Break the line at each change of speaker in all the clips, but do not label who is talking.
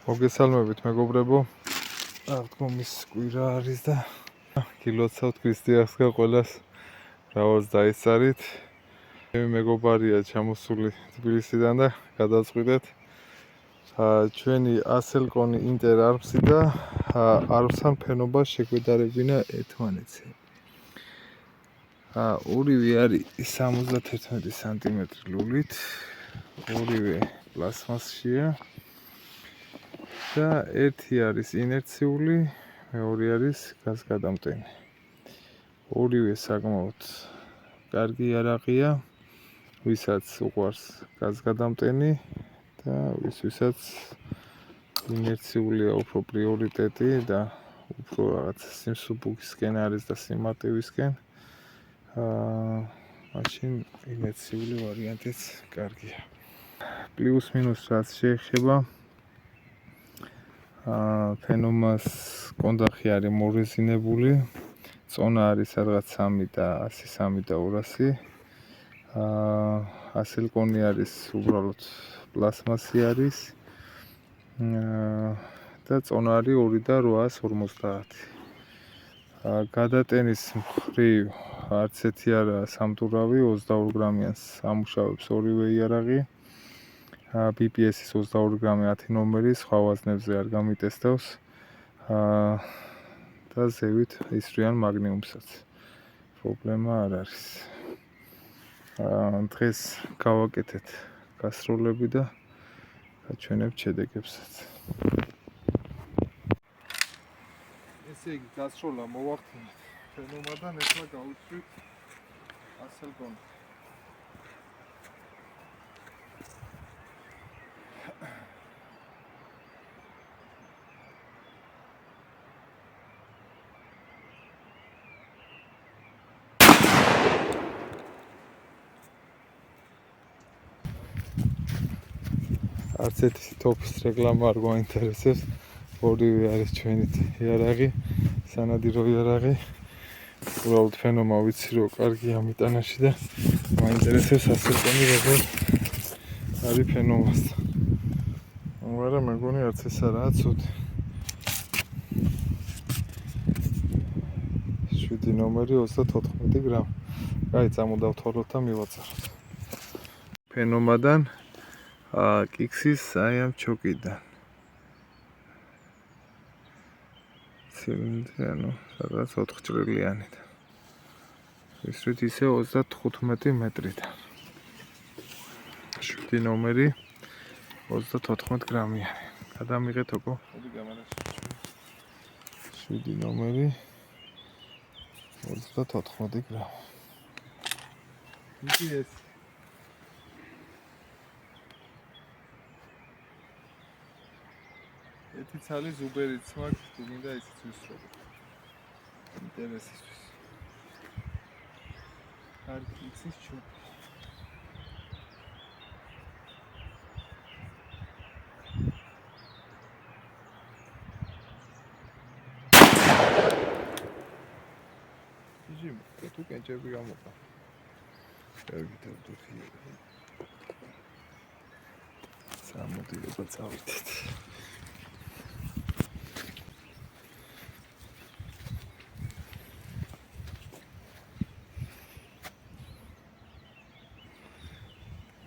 მოგესალმებით მეგობრებო. აღდგომის კვირა არის და გილოცავთ ქრისტიანსკა ყველას რავალს დაეცარით. მე მეგობარია ჩამოსული თბილისიდან და გადავწყვიტეთ ჩვენი ასელკონი ინტერ არბსი და არბსთან ფენობა შეგვედარებინა ერთმანეთზე. ორივე არის 71 სანტიმეტრი ლულით, ორივე პლასმასშია. და ერთი არის ინერციული, მეორე არის გაზგადამტენი. ორივე საკმაოდ კარგი იარაღია, ვისაც უყვარს გაზგადამტენი და ვისაც ინერციულია უფრო პრიორიტეტი და უფრო რაღაც სიმსუბუქისკენ არის და სიმარტივისკენ. მაშინ ინერციული ვარიანტიც კარგია. პლუს მინუს რაც შეეხება ფენომას კონდახი არის მორეზინებული, წონა არის სადღაც 3 და 103 და 200. ასელკონი არის უბრალოდ პლასმასი არის და წონა არის 2 და 850. გადატენის მხრივ არც ერთი არა სამტურავი 22 გრამიანს ამუშავებს ორივე იარაღი. BPS-ის 22 გრამი 10 ნომერი სხვა ვაზნებზე არ გამიტესტავს და ზევით ისრიან მაგნიუმსაც. პრობლემა არ არის. დღეს გავაკეთეთ გასროლები და გაჩვენებთ შედეგებსაც. ესე იგი გასროლა მოვახდინეთ ფენომადან ეხლა გავუშვით ასელკონი. არც ერთი თოფის რეკლამა არ გვაინტერესებს. ორივე არის ჩვენი იარაღი, სანადირო იარაღი. უბრალოდ ფენომა ვიცი რომ კარგია მიტანაში და მაინტერესებს ასელკონი როგორ არის ფენომასთან. მაგრამ მეგონი არც ეს არაა ცუდი. 7 ნომერი 34 გრამი. კაი, წამოდავთვალოთ და მივაწაროთ. ფენომადან კიქსის აი ამ ჩოკიდან. ცილინდრი, სადღაც 4 ჭრილიანი და ისრით ისე 35 მეტრიდან. 7 ნომერი 34 გრამიანი. გადამიღეთ ოქო. 7 ნომერი 34 გრამი. ის ერთი ცალი ზუბერიც მაქვს, თუ მინდა ისიც ვისრობ. ინტერესისთვის. კარგი იცის ჩუქი. იჯი, თუ კენჭები გამოყვა. კარგი დავდუხია. სამოდიება წავიდეთ.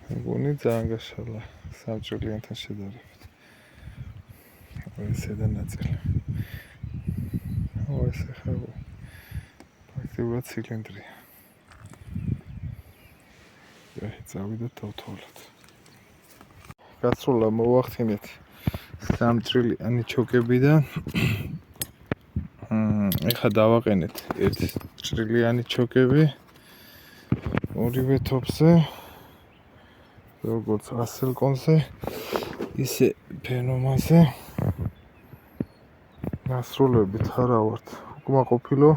მეგონი ძალიან გაშალა სამჭრილიანთან შედარებით. ესედა ნაწილი. ეს ახლა ფაქტიურად ცილინდრია. წავიდეთ დავთვალოთ. გასროლა მოვახდინეთ სამჭრილიანი ჩოკებიდან. ეხლა დავაყენეთ ერთ ჭრილიანი ჩოკები ორივე თოფზე. როგორც ასელკონზე, ისე ფენომაზე. გასროლებით არა ვართ უკმაყოფილო.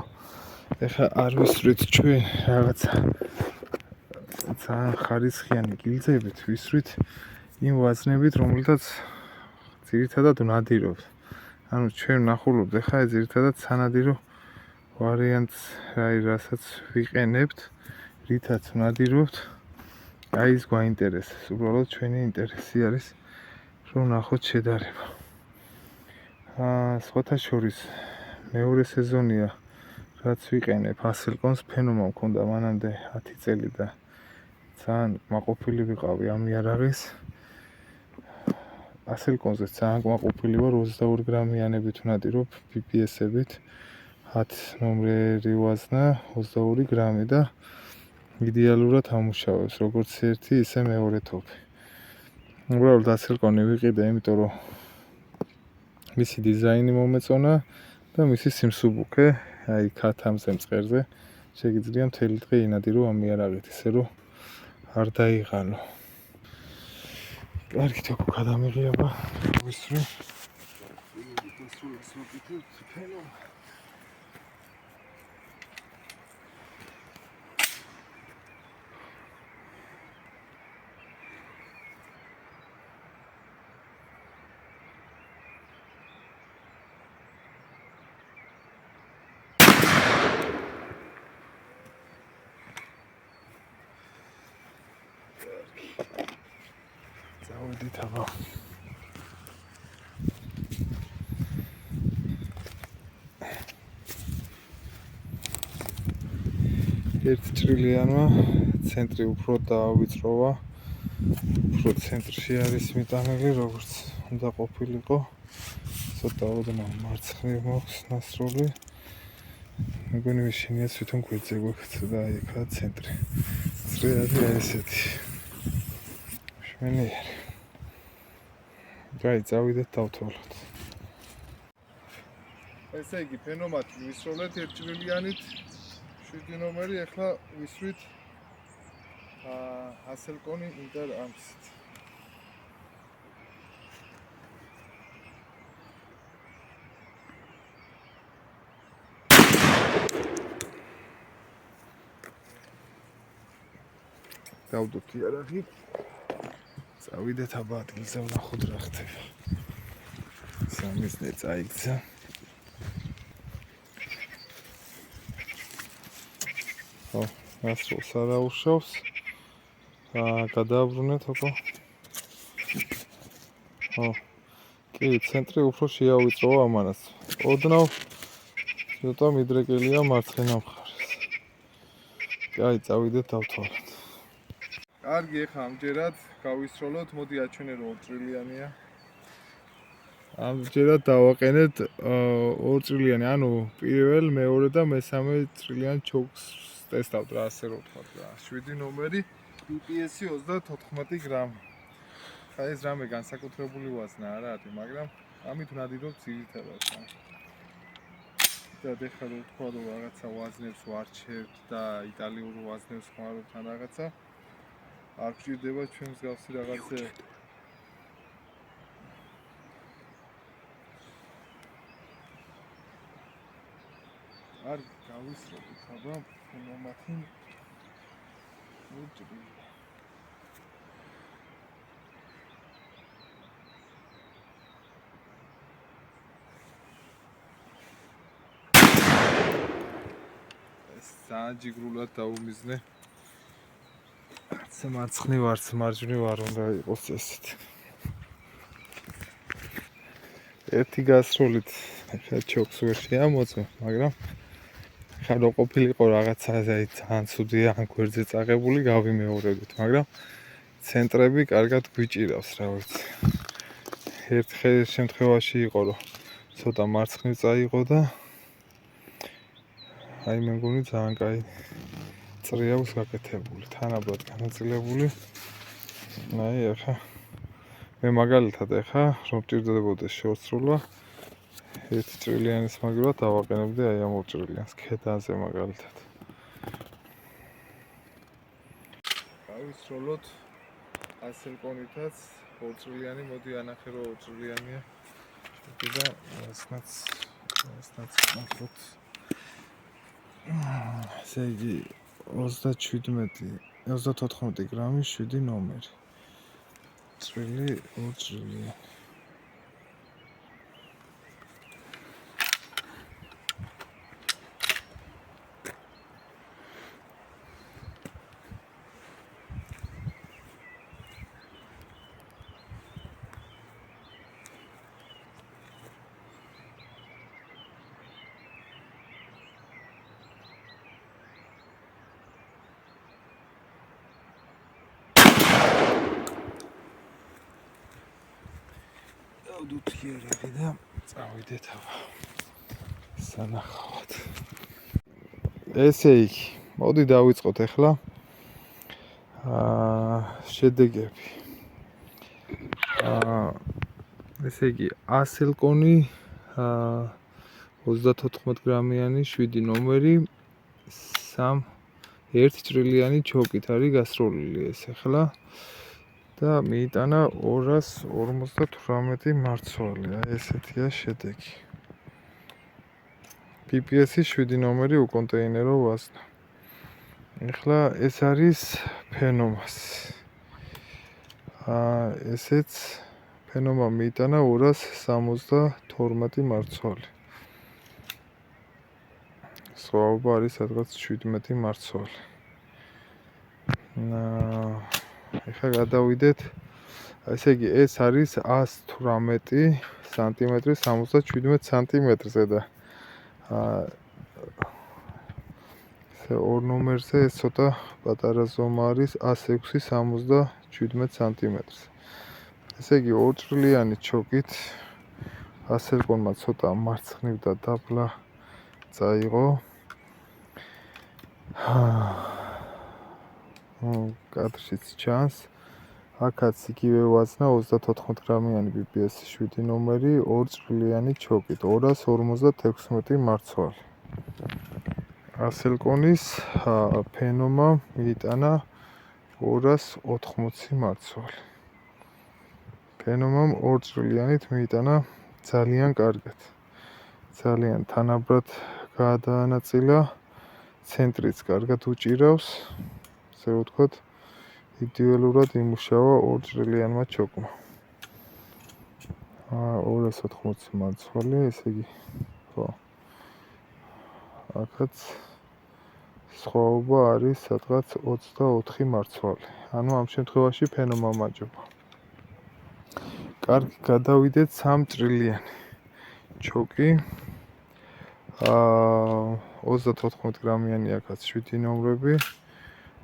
ეხლა არ ვისვრით ჩვენ რაღაცა ძალიან ხარისხიანი გილძებით, ვისვრით იმ ვაზნებით, რომელთაც ძირითადად ვნადირობთ. ანუ ჩვენ ვნახულობთ ეხლა ძირითადად სანადირო ვარიანტს, რასაც ვიყენებთ, რითაც ვნადირობთ. აი ეს გვაინტერესებს. უბრალოდ ჩვენი ინტერესი არის რომ ნახოთ შედარება. სხვათა შორის მეორე სეზონია რაც ვიყენებ ასელკონს ფენომა მქონდა მანამდე 10 წელი და ძალიან მაყოფილი ვიყავი ამ იარაღის ასელკონზე ძალიან მაყოფილი ვარ 22 გრამიანებით ვნადირობ BPS-ებით 10 ნომერი ვაზნა 22 გრამი და იდეალურად ამუშავებს როგორც ერთი ისე მეორე თოფი უბრალოდ ასელკონი ვიყიდე იმიტომ რომ მისი დიზაინი მომეწონა და მისი სიმსუბუქე აი ქათამზე მწყერზე შეგიძლია მთელი დღე ინადირო ამ იარაღით ისე რომ არ დაიღალო კარგი თქო გადამიღება ვისვრე წავედით აბა ერთ ჭრილიანმა ცენტრი უფრო დაავიწროვა უფრო ცენტრში არის მიტანილი როგორც უნდა ყოფილიყო ცოტა ოდნავ მარცხნივ მაქვს ნასროლი მეგონი ვიშინია თვითონ გვერდზე გვექცა და აი აქა ცენტრი წრეები არის ესეთი მშვენიერი გაი წავიდეთ დავთვალოთ ესე იგი ფენომატი ვისროლეთ ერთ ჭრილიანით 7 ნომერი ახლა ვისვით ასელკონი ინტერ ამსით დავდოთ იარაღი წავიდეთ აბა ადგილზე ვნახოთ რა ხდება სამიზნე წაიგზა ხო ასროლს არ აუშავს გადააბრუნეთ ოკო ხო კი ცენტრი უფრო შეავიწროვა ამანაც ოდნავ ცოტა მიდრეკილია მარცხენა მხარეს კაი წავიდეთ დავთვალოთ კარგი ეხა ამჯერად გავისროლოთ მოდი აჩვენე რომ 2 ჭრილიანია ამჯერად დავაყენეთ 2 ჭრილიანი ანუ პირველ მეორე და მესამე ჭრილიან ჩოქს ტესტავთ რა ასე რომ ვთქვათ რა 7 ნომერი BPS-ი 34 გრამი ხა ეს რამე განსაკუთრებული ვაზნა არ არის მაგრამ ამით ვნადირობ ძირითადად და ეხლა რომ ვთქვა რომ რაღაცა ვაზნებს ვარჩევთ და იტალიურ ვაზნებს ხმარობთ ან რაღაცა არ გჭირდება ჩვენ მსგავსი რაღაცე არ გავისროლეთ აბა ფენომატი უჭრი ეს საჯიგრულად დაუმიზნე არც მარცხნივ არც მარჯვნივ არ უნდა იყოს ესეთ ერთი გასროლით ხა ჩოქს ვერ შეამოწმე მაგრამ ხა რო ყოფილიყო რაღაცა აი ძალიან ცუდია ან გვერდზე წაღებული გავიმეორებდით მაგრამ ცენტრები კარგად გვიჭირავს რა ვიცი ერთ შემთხვევაში იყო რომ ცოტა მარცხნივ წაიღო და აი მე მგონი ძალიან კაი წრე აქვს გაკეთებული თანაბრად განაწილებული აი ახლა მე მაგალითად ახლა რომ მჭირდებოდეს შორსრულა ერთ ჭრილიანის მაგალითად დავაყენებდი აი ამ 2 ჭრილიანს ქედაზე მაგალითად გავისროლოთ ასელკონითაც 2 ჭრილიანი მოდი ანახე რომ 2 ჭრილიანია და ესნაც ნახოთ ესე იგი 34 გრამი 7 ნომერი ჭრილი 2 ჭრილიანი დავდოთ იარაღი და წავიდეთ აბა სანახავად. ესე იგი, მოდი დავიწყოთ ახლა შედეგები. ესე იგი, ასელკონი 34 გრამიანი 7 ნომერი 1 ტრილიანი ჩოკით არის გასროლილი ეს ახლა და მიიტანა 258 მარცვალი. ესეთია შედეგი. PPS-ის 7 ნომერი უკონტეინერო ვაზნა. ახლა ეს არის ფენომას. ესეც ფენომა მიიტანა 272 მარცვალი. სხვაობა არის სადღაც 17 მარცვალი. ახლა გადავიდეთ. ესე იგი, ეს არის 118 სანტიმეტრი 77 სანტიმეტრზე და ორ ნომერზე ეს ცოტა პატარა ზომა არის 106 77 სანტიმეტრზე. ესე იგი, ორჭრილიანი ჩოკით ასელკონმა ცოტა მარცხნივ და დაბლა წაიღო. კადრშიც ჩანს. აქაც იგივე ვაზნა 34 გრამიანი PPS 7 ნომერი ორჭრილიანი ჩოკით 256 მარცვალი. ასელკონის ფენომა მიიტანა 280 მარცვალი. ფენომამ ორჭრილიანით მიიტანა ძალიან კარგად. ძალიან თანაბრად გადაანაწილა, ცენტრიც კარგად უჭირავს, ასე ვთქვათ, იდეალურად იმუშავა ორჭრილიანმა ჩოკმა. 280 მარცვალი, ესე იგი, ხო. აქაც სხვაობა არის სადღაც 24 მარცვალი. ანუ ამ შემთხვევაში ფენომა მაჯობა. კარგი, გადავიდეთ 3 ჭრილიანი ჩოკი. 34 გრამიანი აქაც 7 ნომრები.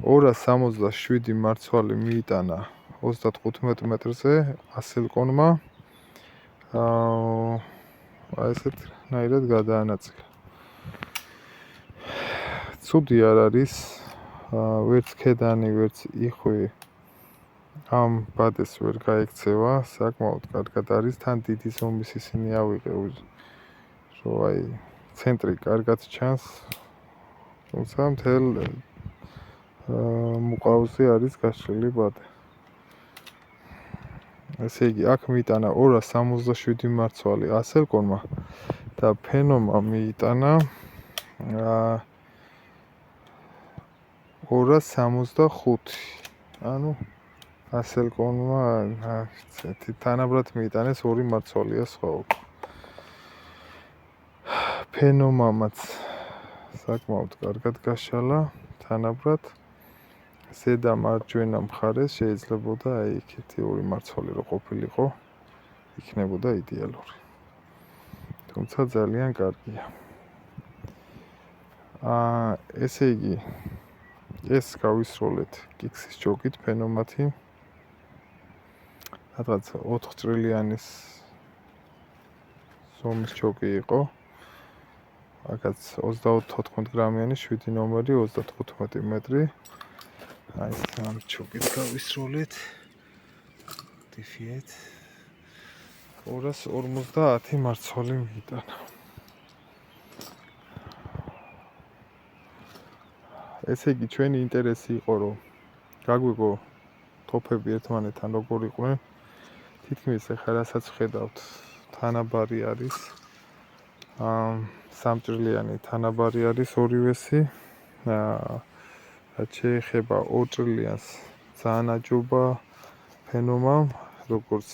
267 მარცვალი მიიტანა 35 მეტრზე ასელკონმა. ესეთ ნაირად გადაანაწილა. ცუდი არ არის, ვერც ქედანი, ვერც იხვი ამ ბადეს ვერ გაექცევა, საკმაოდ კარგად არის, თან დიდი ზომის ისინი ავიღე, რომ აი ცენტრი კარგად ჩანს, თუმცა მთელ მუყავზე არის გაშლილი ბადე. ესე იგი, აქ მიიტანა 267 მარცვალი ასელკონმა და ფენომა მიიტანა 265. ანუ ასელკონმა თანაბრად მიიტანეს 2 მარცვალია სხვაობა. ფენომამაც საკმაოდ კარგად გაშალა თანაბრად. ზედა მარჯვენა მხარეს შეიძლებოდა აი იქეთი 2 მარცვალი რო ყოფილიყო, იქნებოდა იდეალური. თუმცა ძალიან კარგია. ესე იგი, ეს გავისროლეთ კიქსის ჩოკით ფენომათი. რადგან 4 ჭრილიანის ზომის ჩოკი იყო. აქაც 34 გრამიანი 7 ნომერი 35 მეტრი. აი ამ ჩოკით გავისროლეთ. დიფიეთ 250 მარცვალი მიიტანა. ესე იგი, ჩვენი ინტერესი იყო, რომ გაგვიგო ტოპები ერთმანეთთან როგორ იყვნენ. თითქმის ახლა რასაც ვხედავთ, თანაბარი არის. 3 ჭრილიანი თანაბარი არის ორივესი. რაც შეეხება 2 ჭრილიანს, ძალიან აჯობა ფენომამ, როგორც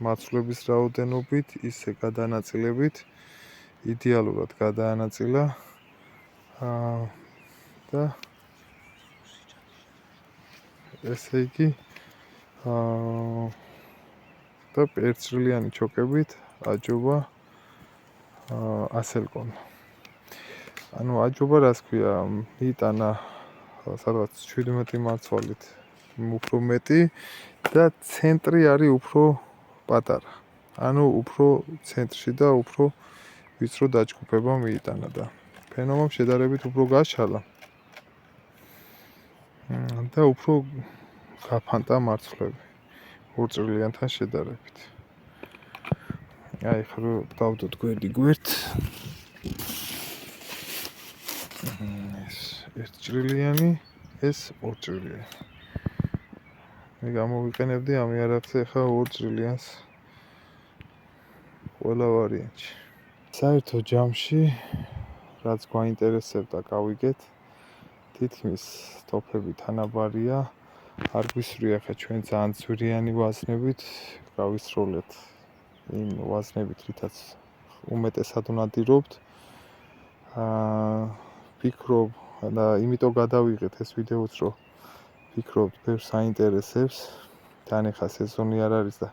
მაცვლების რაოდენობით, ისე გადანაწილებით, იდეალურად გადაანაწილა. და ესე იგი, და 1 ჭრილიანი ჩოკებით აჯობა ასელკონმა. ანუ აჯობა რას ქვია, მიიტანა სადღაც 17 მარცვალით უფრო მეტი და ცენტრი არის უფრო პატარა. ანუ უფრო ცენტრში და უფრო ვიწრო დაჯგუფება მიიტანა და ფენომამ შედარებით უფრო გაშალა და უფრო გაფანტა მარცვლები ორწრილიანთან შედარებით. აი ხრო დავდოთ გვერდ ეს ერთჭრილიანი, ეს ორჭრილიანი. მე გამოვიყენებდი ამ იარაღზე ხა ორჭრილიანს ყველა ვარიანტში. საერთო ჯამში რაც გვაინტერესებდა გავიგეთ, თითქმის ტოფები თანაბარია, არ გვისვრია ხა ჩვენ ძალიან ძვირიანი ვაზნებით გავისროლეთ იმ ვაზნებით, რითაც უმეტესად უნადირობთ. ვფიქრობ და იმიტომ გადავიღეთ ეს ვიდეოც, რომ ვფიქრობთ ბევრს აინტერესებს. თან ახლა სეზონი არ არის და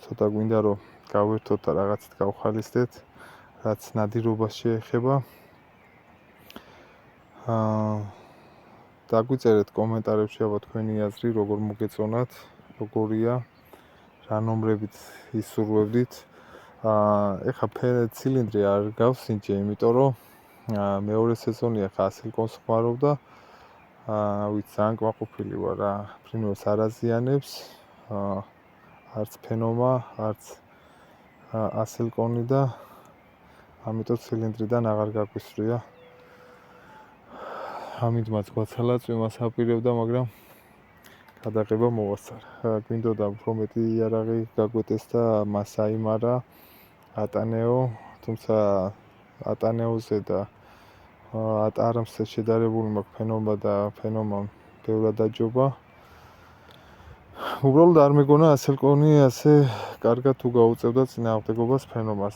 ცოტა გვინდა რომ გავერთოთ და რაღაცით გავხალისდეთ, რაც ნადირობას შეეხება. დაგვიწერეთ კომენტარებში აბა თქვენი აზრი, როგორ მოგეწონათ, როგორია, რა ნომრებით ისურვებდით. ეხლა ცილინდრი არ გავსინჯე, იმიტომ რომ მეორე სეზონია ხა ასილკონს ხმარობ და ვიცი ძალიან კმაყოფილი ვარ რა, ფრინველს არ აზიანებს, არც ფენომა, არც ასილკონი და ამიტომ ცილინდრიდან აღარ გაგვისვრია. ამიტომაც გვაცალა წვიმას აპირებდა, მაგრამ გადაღება მოვასწარა. გვინდოდა უფრო მეტი იარაღი გაგვეტეს და მას აიმარა ატანეო, თუმცა ატანეოზე და ატარამსზე შედარებული მაქვს ფენომა და ფენომამ ბევრად დაჯობა. უბრალოდ არ მეგონა ასილკონი ასე კარგად თუ გაუწევდა წინააღმდეგობას ფენომას.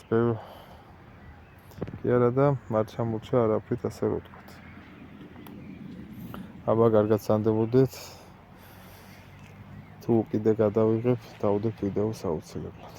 კი არა და მათ ჩამორჩა არაფრით, ასე რომ ვთქვათ. აბა კარგად სანდებოდეთ. თუ კიდე გადავიღებ, დავდებ ვიდეოს აუცილებლად.